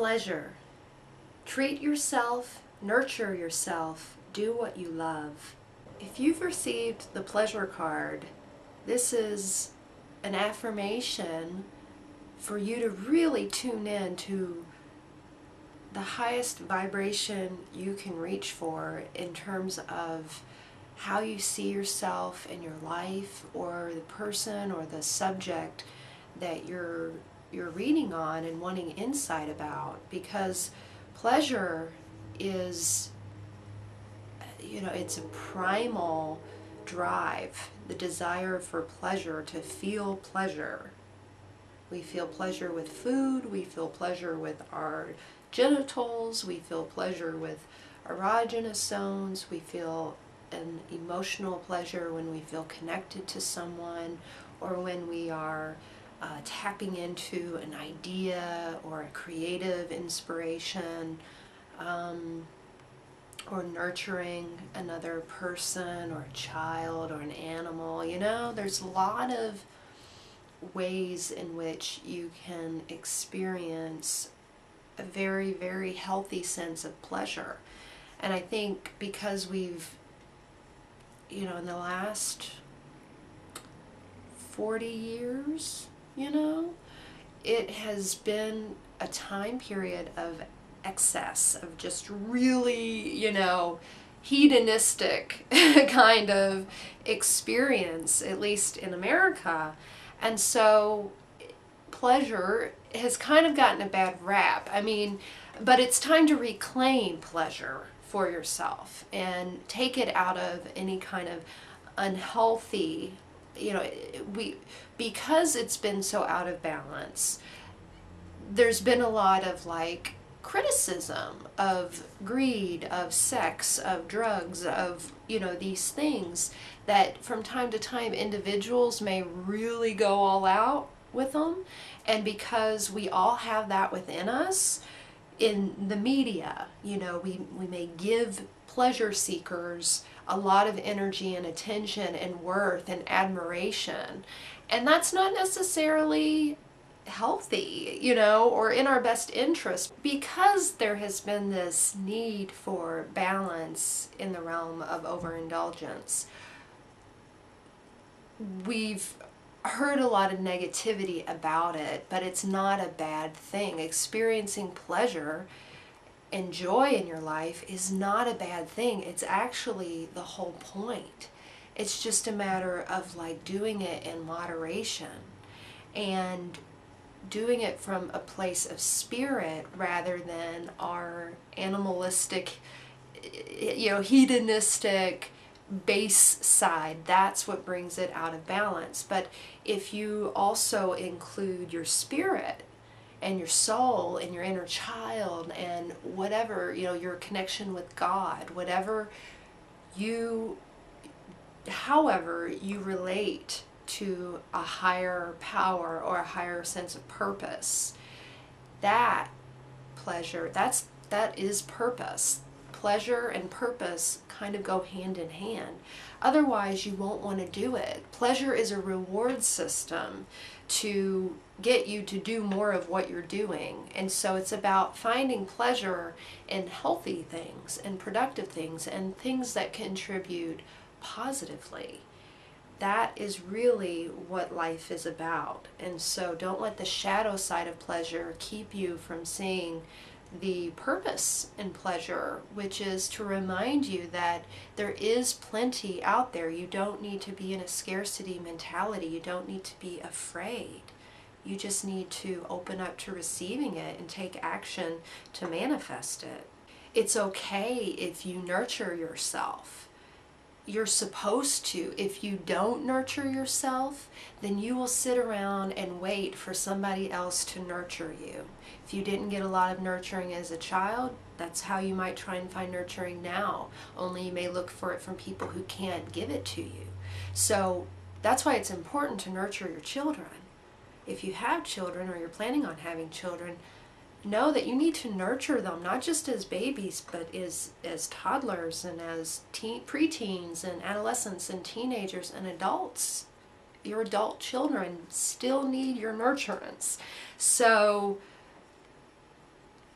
Pleasure. Treat yourself, nurture yourself, do what you love. If you've received the pleasure card, this is an affirmation for you to really tune in to the highest vibration you can reach for in terms of how you see yourself in your life, or the person or the subject that you're reading on and wanting insight about. Because pleasure is, it's a primal drive, the desire for pleasure, to feel pleasure. We feel pleasure with food, we feel pleasure with our genitals, we feel pleasure with erogenous zones, we feel an emotional pleasure when we feel connected to someone, or when we are tapping into an idea or a creative inspiration, or nurturing another person or a child or an animal. There's a lot of ways in which you can experience a very, very healthy sense of pleasure. And I think because we've, in the last 40 years, it has been a time period of excess, of just really, hedonistic kind of experience, at least in America. And so pleasure has kind of gotten a bad rap. But it's time to reclaim pleasure for yourself and take it out of any kind of unhealthy, because it's been so out of balance, there's been a lot of criticism of greed, of sex, of drugs, of these things that from time to time individuals may really go all out with them. And because we all have that within us, in the media, we may give pleasure seekers a lot of energy and attention and worth and admiration, and that's not necessarily healthy, or in our best interest, because there has been this need for balance in the realm of overindulgence. We've heard a lot of negativity about it, but it's not a bad thing. Experiencing pleasure and joy in your life is not a bad thing. It's actually the whole point. It's just a matter of doing it in moderation and doing it from a place of spirit rather than our animalistic, hedonistic base side. That's what brings it out of balance. But if you also include your spirit and your soul and your inner child and whatever, your connection with God, however you relate to a higher power or a higher sense of purpose, that pleasure, that is purpose. Pleasure and purpose kind of go hand in hand. Otherwise, you won't want to do it. Pleasure is a reward system to get you to do more of what you're doing. And so it's about finding pleasure in healthy things and productive things and things that contribute positively. That is really what life is about. And so don't let the shadow side of pleasure keep you from seeing the purpose in pleasure, which is to remind you that there is plenty out there. You don't need to be in a scarcity mentality. You don't need to be afraid. You just need to open up to receiving it and take action to manifest it. It's okay if you nurture yourself. You're supposed to. If you don't nurture yourself, then you will sit around and wait for somebody else to nurture you. If you didn't get a lot of nurturing as a child, that's how you might try and find nurturing now. Only you may look for it from people who can't give it to you. So that's why it's important to nurture your children. If you have children or you're planning on having children, know that you need to nurture them, not just as babies, but as toddlers and as preteens and adolescents and teenagers and adults. Your adult children still need your nurturance. So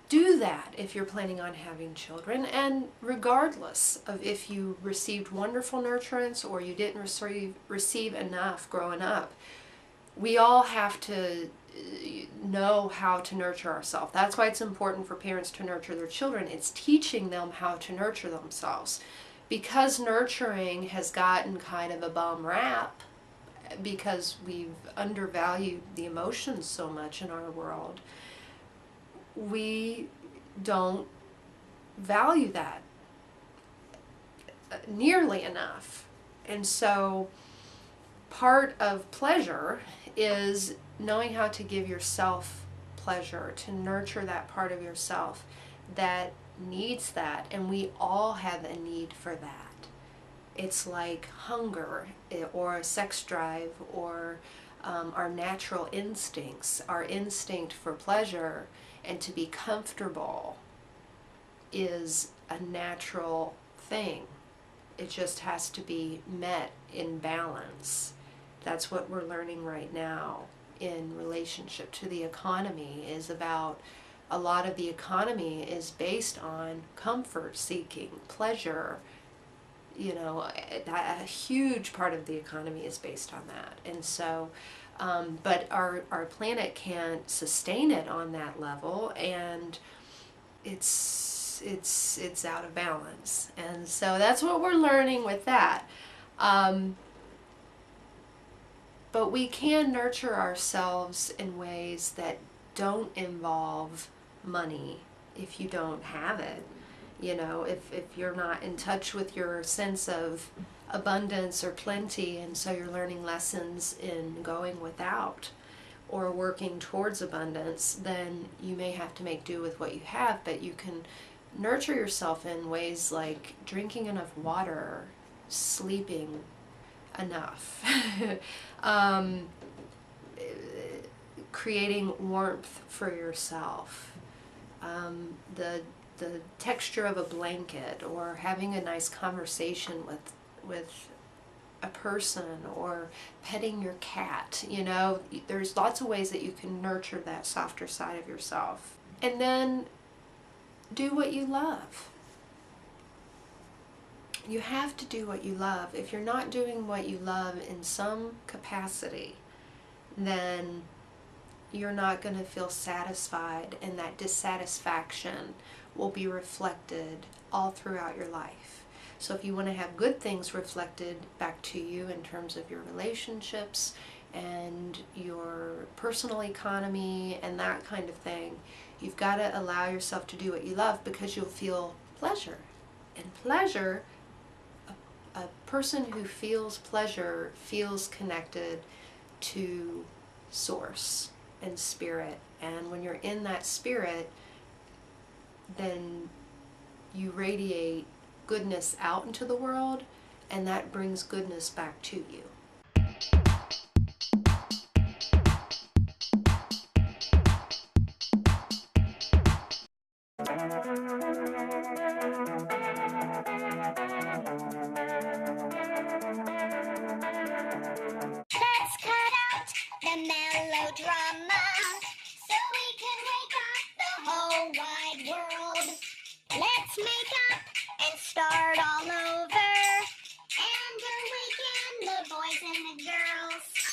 do that if you're planning on having children, and regardless of if you received wonderful nurturance or you didn't receive enough growing up, we all have to know how to nurture ourselves. That's why it's important for parents to nurture their children. It's teaching them how to nurture themselves. Because nurturing has gotten kind of a bum rap, because we've undervalued the emotions so much in our world, we don't value that nearly enough. And so part of pleasure is knowing how to give yourself pleasure, to nurture that part of yourself that needs that. And we all have a need for that. It's like hunger or sex drive or our natural instincts, our instinct for pleasure and to be comfortable is a natural thing. It just has to be met in balance. That's what we're learning right now in relationship to the economy, is about a lot of the economy is based on comfort seeking, pleasure. You know, a huge part of the economy is based on that. And so, but our planet can't sustain it on that level, and it's out of balance. And so that's what we're learning with that. But we can nurture ourselves in ways that don't involve money if you don't have it. You know, if you're not in touch with your sense of abundance or plenty, and so you're learning lessons in going without or working towards abundance, then you may have to make do with what you have. But you can nurture yourself in ways like drinking enough water, sleeping enough, creating warmth for yourself, the texture of a blanket, or having a nice conversation with a person, or petting your cat. You know, there's lots of ways that you can nurture that softer side of yourself. And then do what you love. You have to do what you love. If you're not doing what you love in some capacity, then you're not going to feel satisfied, and that dissatisfaction will be reflected all throughout your life. So if you want to have good things reflected back to you in terms of your relationships and your personal economy and that kind of thing, you've got to allow yourself to do what you love, because you'll feel pleasure. And pleasure, a person who feels pleasure feels connected to source and spirit. And when you're in that spirit, then you radiate goodness out into the world, and that brings goodness back to you. Let's cut out the melodrama so we can wake up the whole wide world. Let's make up and start all over and awaken the boys and the girls.